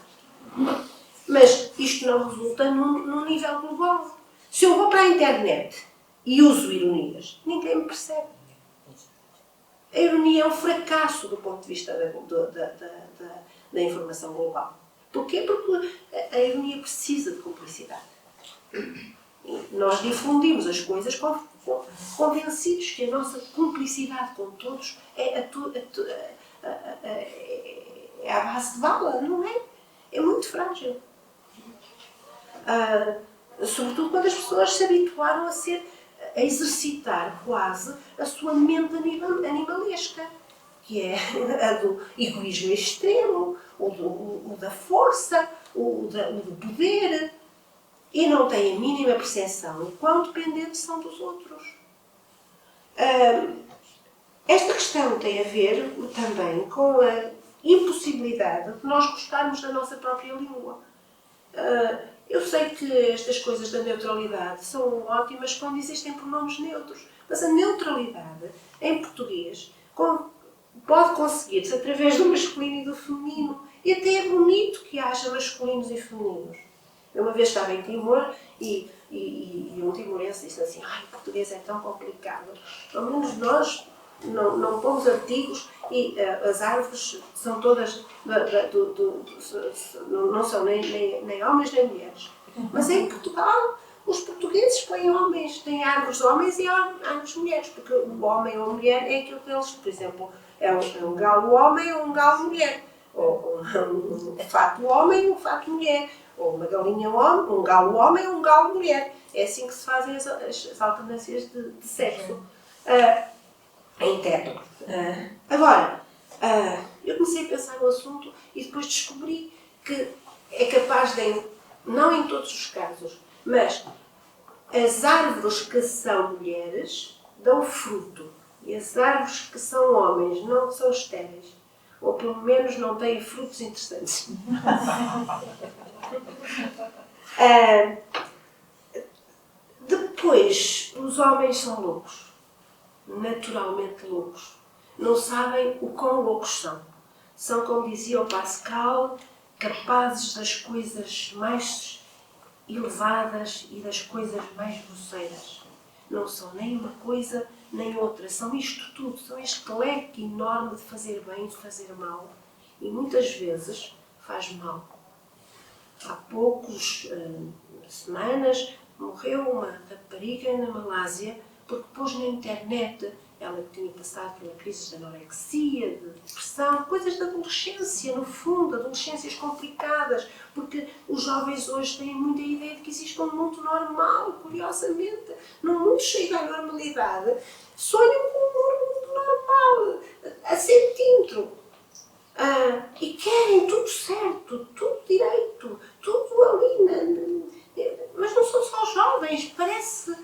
Mas isto não resulta num nível global. Se eu vou para a internet e uso ironias, ninguém me percebe. A ironia é um fracasso do ponto de vista da informação global. Porquê? Porque a ironia precisa de cumplicidade. Nós difundimos as coisas convencidos que a nossa cumplicidade com todos é à base de bala, não é? É muito frágil. Sobretudo quando as pessoas se habituaram a exercitar quase a sua mente animalesca, que é a do egoísmo extremo, o da força, o do poder. E não têm a mínima percepção de quão dependentes são dos outros. Esta questão tem a ver também com a impossibilidade de nós gostarmos da nossa própria língua. Eu sei que estas coisas da neutralidade são ótimas quando existem pronomes neutros, mas a neutralidade, em português, pode conseguir-se através do masculino e do feminino. E até é bonito que haja masculinos e femininos. Eu uma vez estava em Timor e um timorense disse assim, ai, o português é tão complicado. Pelo menos nós não pomos artigos e as árvores são todas, não são nem homens nem mulheres. Mas em Portugal, os portugueses põem homens, têm árvores homens e árvores mulheres, porque o homem ou a mulher é aquilo que eles, por exemplo, é um galo homem ou um galo mulher. Ou um fato homem ou um fato mulher. Ou uma galinha homem, um galo homem ou um galo mulher. É assim que se fazem as alternâncias de sexo interno. Agora, eu comecei a pensar no assunto e depois descobri que é capaz de, não em todos os casos, mas as árvores que são mulheres dão fruto e as árvores que são homens não são estéreis. Ou pelo menos não têm frutos interessantes. Depois, os homens são loucos. Naturalmente loucos. Não sabem o quão loucos são. São, como dizia o Pascal, capazes das coisas mais elevadas e das coisas mais grosseiras. Não são nem uma coisa nem outra. São isto tudo. São este leque enorme de fazer bem e de fazer mal. E muitas vezes faz mal. Há poucas semanas morreu uma rapariga na Malásia porque pôs na internet, ela tinha passado por uma crise de anorexia, de depressão, coisas da adolescência, no fundo, adolescências complicadas, porque os jovens hoje têm muita ideia de que existe um mundo normal, curiosamente. Num mundo cheio da normalidade, sonham com um mundo normal, a centímetro. E querem tudo certo, tudo direito, tudo ali. Mas não são só jovens, parece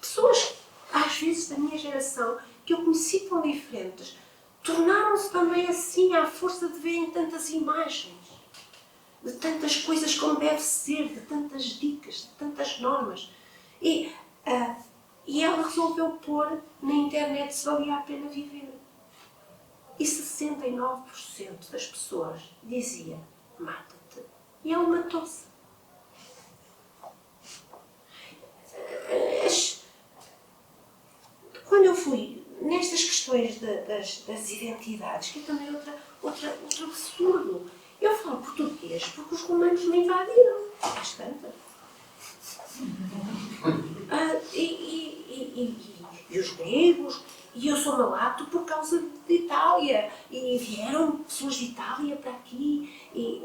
pessoas, às vezes, da minha geração, que eu conheci tão diferentes, tornaram-se também assim à força de verem tantas imagens, de tantas coisas como deve ser, de tantas dicas, de tantas normas. E ela resolveu pôr na internet se valia a pena viver. E 69% das pessoas dizia, mata-te. E ela matou-se. Quando eu fui nestas questões questões das identidades, que é também outro absurdo. Eu falo português porque os romanos me invadiram. Às tantas. E os gregos, e eu sou malato por causa de Itália. E vieram pessoas de Itália para aqui. E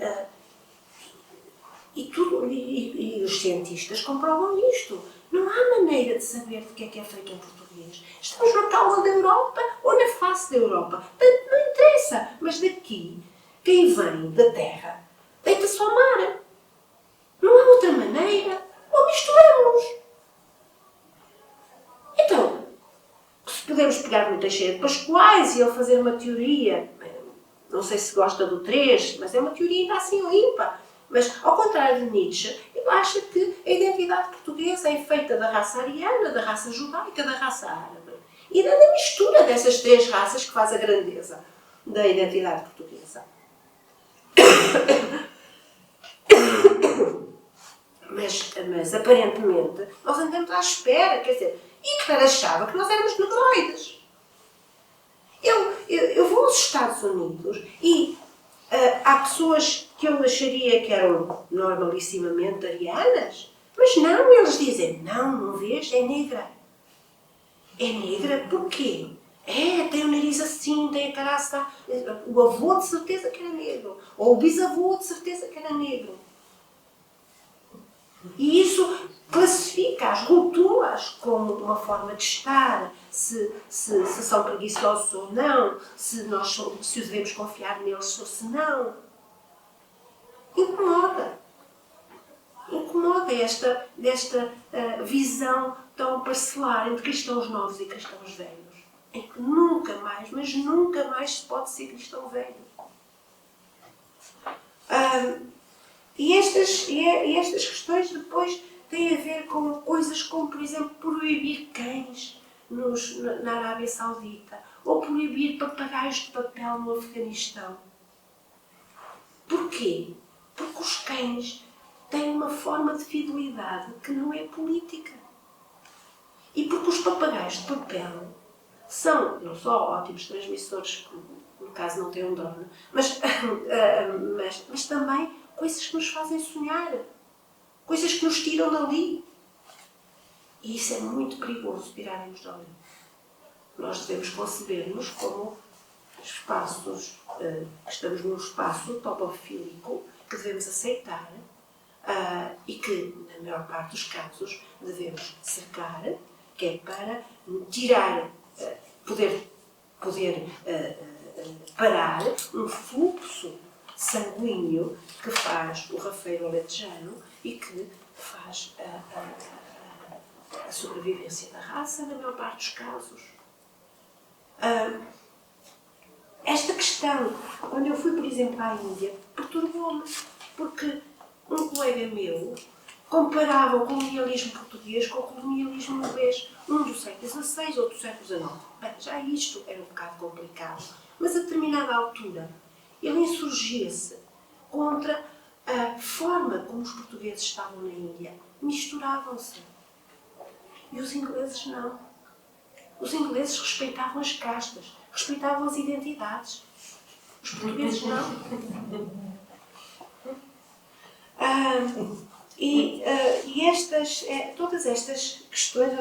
os cientistas comprovam isto. Não há maneira de saber de que é feito em português. Estamos na cauda da Europa ou na face da Europa. Portanto, não interessa. Mas daqui, quem vem da terra, deita-se ao mar. Não há outra maneira. Ou misturamos. Então, se podemos pegar no Teixeira de Pascoais e ele fazer uma teoria, não sei se gosta do 3, mas é uma teoria ainda assim limpa. Mas, ao contrário de Nietzsche, ele acha que a identidade portuguesa é feita da raça ariana, da raça judaica, da raça árabe. E da mistura dessas 3 raças que faz a grandeza da identidade portuguesa. Mas aparentemente, nós andamos à espera, quer dizer, Hitler achava que nós éramos negroides. Eu vou aos Estados Unidos e há pessoas que eu acharia que eram normalissimamente arianas, mas não, eles dizem, não vês, é negra. É negra porquê? Tem o nariz assim, tem a cara assim. O avô de certeza que era negro. Ou o bisavô de certeza que era negro. E isso classifica-as, rotula-as como uma forma de estar, se são preguiçosos ou não, se devemos confiar neles ou se não. Incomoda desta visão tão parcelar entre cristãos novos e cristãos velhos, em que nunca mais, mas nunca mais se pode ser cristão velho. E estas questões depois têm a ver com coisas como, por exemplo, proibir cães na Arábia Saudita ou proibir papagaios de papel no Afeganistão. Porquê? Porque os cães têm uma forma de fidelidade que não é política. E porque os papagaios de papel são não só ótimos transmissores, no caso não têm um drone, mas também coisas que nos fazem sonhar, coisas que nos tiram dali. E isso é muito perigoso, tirarem-nos dali. Nós devemos conceber-nos como espaços, estamos num espaço topofílico que devemos aceitar e que, na maior parte dos casos, devemos cercar, que é para tirar, poder parar um fluxo sanguíneo que faz o rafeiro alentejano e que faz a sobrevivência da raça, na maior parte dos casos. Esta questão, quando eu fui, por exemplo, à Índia, perturbou-me, porque um colega meu comparava o colonialismo português com o colonialismo inglês, um do século XVI, outro do século XIX. Bem, já isto era um bocado complicado, mas a determinada altura ele insurgia-se contra a forma como os portugueses estavam na Índia. Misturavam-se. E os ingleses não. Os ingleses respeitavam as castas, respeitavam as identidades. Os portugueses não. Todas estas questões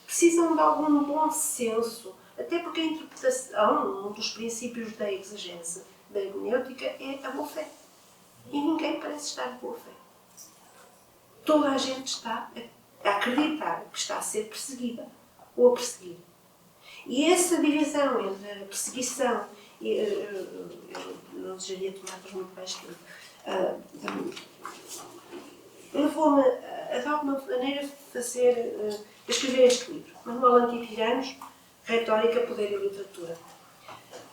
precisam de algum bom senso, até porque a interpretação, um dos princípios da exegese, da hermenêutica, é a boa-fé. E ninguém parece estar de boa-fé. Toda a gente está a acreditar que está a ser perseguida ou a perseguir. E essa divisão entre a perseguição e eu não desejaria tomar muito mais tempo, levou-me a de alguma maneira a escrever este livro, Manual Antitiranos, Retórica, Poder e Literatura.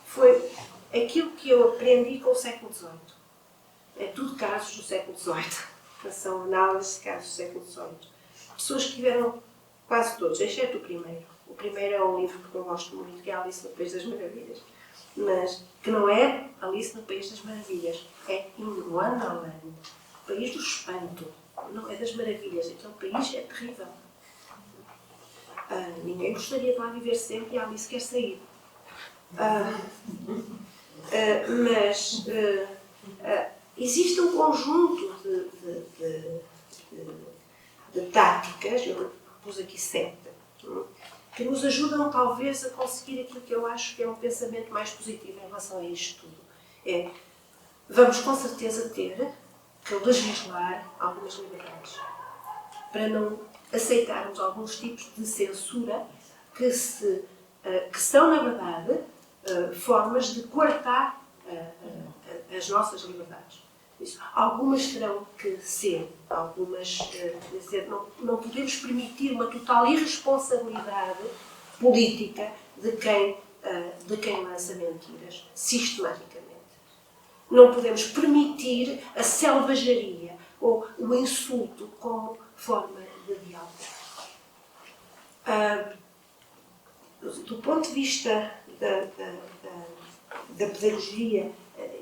Foi aquilo que eu aprendi com o século XVIII. É tudo casos do século XVIII. São análises de casos do século XVIII. Pessoas que tiveram quase todos, exceto o primeiro. O primeiro é um livro que eu gosto muito, que é Alice no País das Maravilhas. Mas que não é Alice no País das Maravilhas. É In Wonderland. O País do Espanto. Não é das Maravilhas. Aquele país é terrível. Ninguém gostaria de lá viver sempre e a Alice quer sair. Mas existe um conjunto de táticas, eu pus aqui 7, que nos ajudam talvez a conseguir aquilo que eu acho que é um pensamento mais positivo em relação a isto tudo. Vamos com certeza ter que legislar algumas liberdades para não aceitarmos alguns tipos de censura que são, na verdade, formas de coartar as nossas liberdades. Isso. Algumas terão que ser, não podemos permitir uma total irresponsabilidade política de quem lança mentiras, sistematicamente. Não podemos permitir a selvageria ou o insulto como forma de diálogo. Do ponto de vista da pedagogia,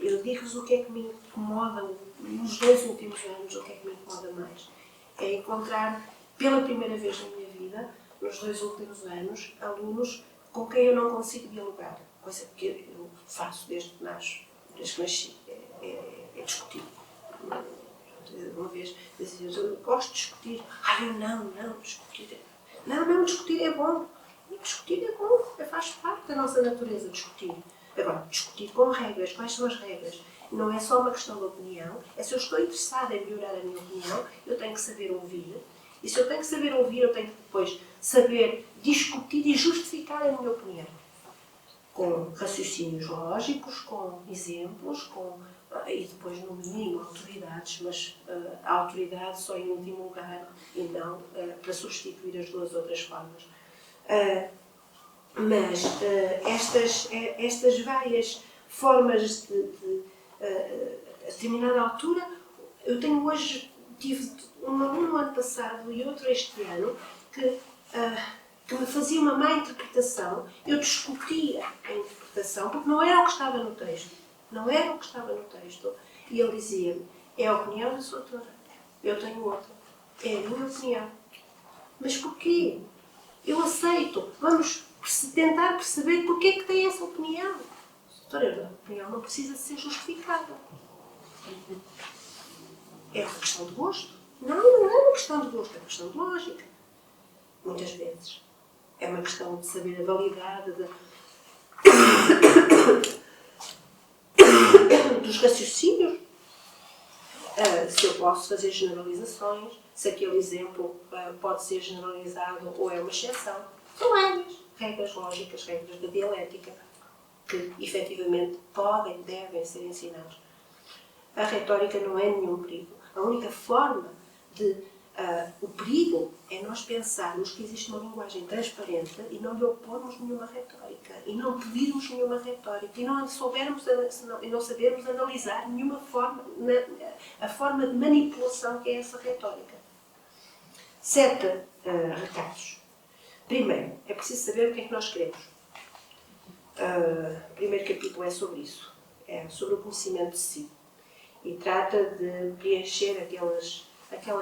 eu digo-vos o que é que me incomoda nos 2 últimos anos, o que é que me incomoda mais. É encontrar, pela primeira vez na minha vida, nos 2 últimos anos, alunos com quem eu não consigo dialogar. Coisa que eu faço desde que nasci, é discutir. Uma vez dizia, eu gosto de discutir. Eu não, discutir. Não, discutir é bom. Discutir é bom, faz parte da nossa natureza discutir. Agora, discutir com regras. Quais são as regras? Não é só uma questão de opinião. É se eu estou interessada em melhorar a minha opinião, eu tenho que saber ouvir. E se eu tenho que saber ouvir, eu tenho que depois saber discutir e justificar a minha opinião. Com raciocínios lógicos, com exemplos, e depois, no mínimo, autoridades, mas a autoridade só em último lugar e não para substituir as 2 outras formas. Mas estas várias formas a determinada altura, eu tive um aluno no ano passado e outro este ano que me fazia uma má interpretação. Eu discutia a interpretação porque não era o que estava no texto. Não era o que estava no texto. E ele dizia-me, é a opinião da sua autora. Eu tenho outra. É a minha opinião. Mas porquê? Eu aceito. Vamos tentar perceber porquê que tem essa opinião. Doutora, a opinião não precisa ser justificada. É uma questão de gosto? Não é uma questão de gosto, é uma questão de lógica. Muitas vezes. É uma questão de saber a validade dos raciocínios. Se eu posso fazer generalizações, se aquele exemplo pode ser generalizado ou é uma exceção. São regras lógicas, regras da dialética, que efetivamente podem, devem ser ensinadas. A retórica não é nenhum perigo. A única forma o perigo é nós pensarmos que existe uma linguagem transparente e não lhe opormos nenhuma retórica, e não pedirmos nenhuma retórica, e não sabermos analisar nenhuma forma, a forma de manipulação que é essa retórica. 7 recados. Primeiro, é preciso saber o que é que nós queremos. O primeiro capítulo é sobre isso. É sobre o conhecimento de si. E trata de preencher aquelas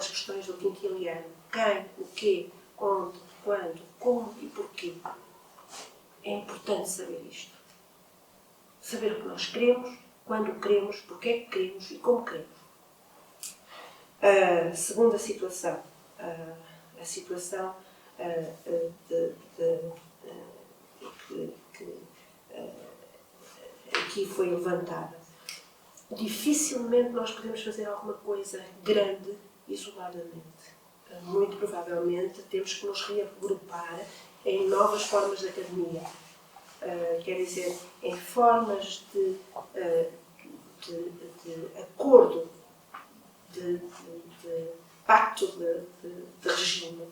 questões do quintiliano. Quem, o quê, onde, quando, como e porquê. É importante saber isto. Saber o que nós queremos, quando queremos, porquê é que queremos e como queremos. Segunda situação. A situação que aqui foi levantada. Dificilmente nós podemos fazer alguma coisa grande isoladamente. Muito provavelmente temos que nos reagrupar em novas formas de academia. Quer dizer, em formas de acordo, de pacto de regime.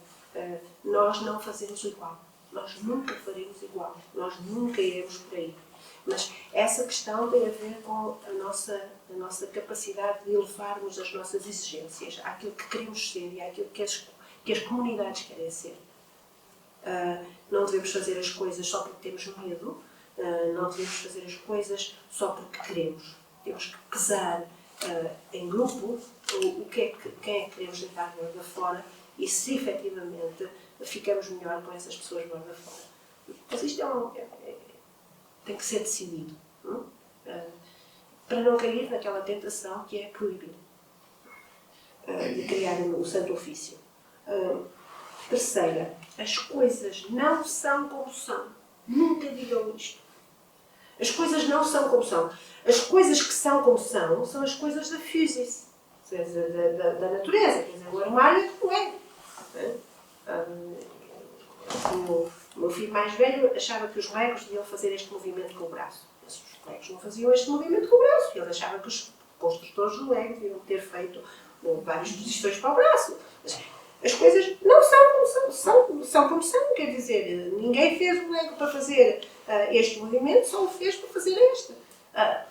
Nós não fazemos igual. Nós nunca faremos igual. Nós nunca iremos por aí. Mas essa questão tem a ver com a nossa capacidade de elevarmos as nossas exigências àquilo que queremos ser e àquilo que as comunidades querem ser. Não devemos fazer as coisas só porque temos medo, não devemos fazer as coisas só porque queremos. Temos que pesar em grupo quem é que queremos levar lá fora e se efetivamente ficamos melhor com essas pessoas lá fora. Mas isto tem que ser decidido. Para não cair naquela tentação que é proibir. De criar o santo ofício. Terceira, as coisas não são como são. Nunca digam isto. As coisas não são como são. As coisas que são como são as coisas da physis, da natureza. Quer dizer, o armário é como é. O meu filho mais velho achava que os legos deviam fazer este movimento com o braço. Mas os legos não faziam este movimento com o braço. Ele achava que os construtores do lego deviam ter feito várias posições para o braço. Mas as coisas não são como são como são. Quer dizer, ninguém fez o lego para fazer este movimento, só o fez para fazer este.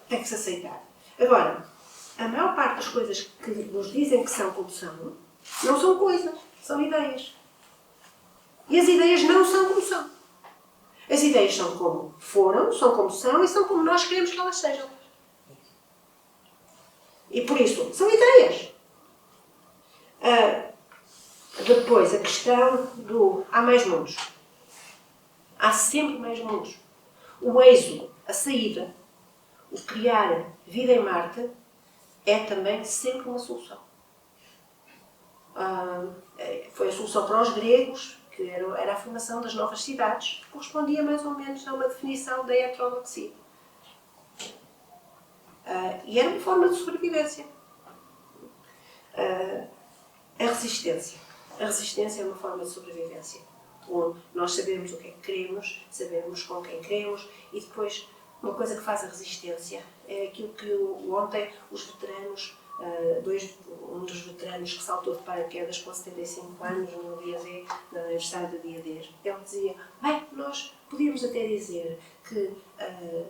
Tem que se aceitar. Agora, a maior parte das coisas que nos dizem que são como são, não são coisas, são ideias. E as ideias não são como são. As ideias são como foram, são como são e são como nós queremos que elas sejam. E por isso, são ideias. Depois, a questão do há mais mundos. Há sempre mais mundos. O êxodo, a saída, o criar vida em Marte é também sempre uma solução. Foi a solução para os gregos, que era a formação das novas cidades, correspondia mais ou menos a uma definição da heterodoxia. E era uma forma de sobrevivência. A resistência. A resistência é uma forma de sobrevivência. Nós sabemos o que é que queremos, sabemos com quem queremos e depois uma coisa que faz a resistência é aquilo que ontem os veteranos, um dos veteranos que saltou de paraquedas com 75 anos no dia D, no aniversário do dia D, ele dizia, nós podíamos até dizer que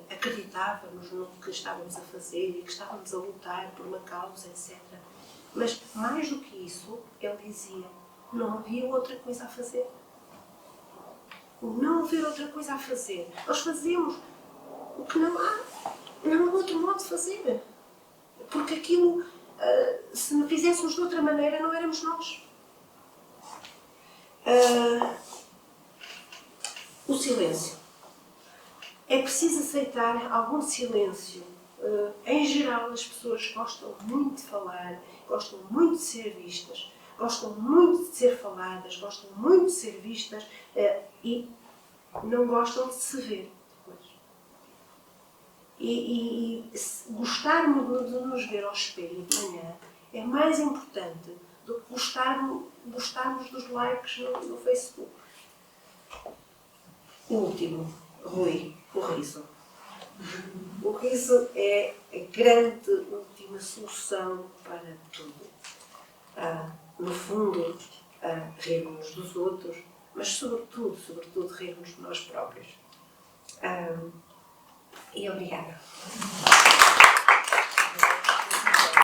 acreditávamos no que estávamos a fazer e que estávamos a lutar por uma causa, etc. Mas mais do que isso, ele dizia, não havia outra coisa a fazer. Não haver outra coisa a fazer. Nós fazemos o que não há outro modo de fazer. Porque aquilo, se não fizéssemos de outra maneira, não éramos nós. O silêncio. É preciso aceitar algum silêncio. Em geral, as pessoas gostam muito de falar, gostam muito de ser vistas, gostam muito de ser faladas, gostam muito de ser vistas e não gostam de se ver. E gostarmos de nos ver ao espelho de manhã é mais importante do que gostarmos dos likes no Facebook. O último, Rui, o riso. O riso é a grande última solução para tudo. No fundo, rirmos dos outros, mas sobretudo rirmos de nós próprios. E obrigada.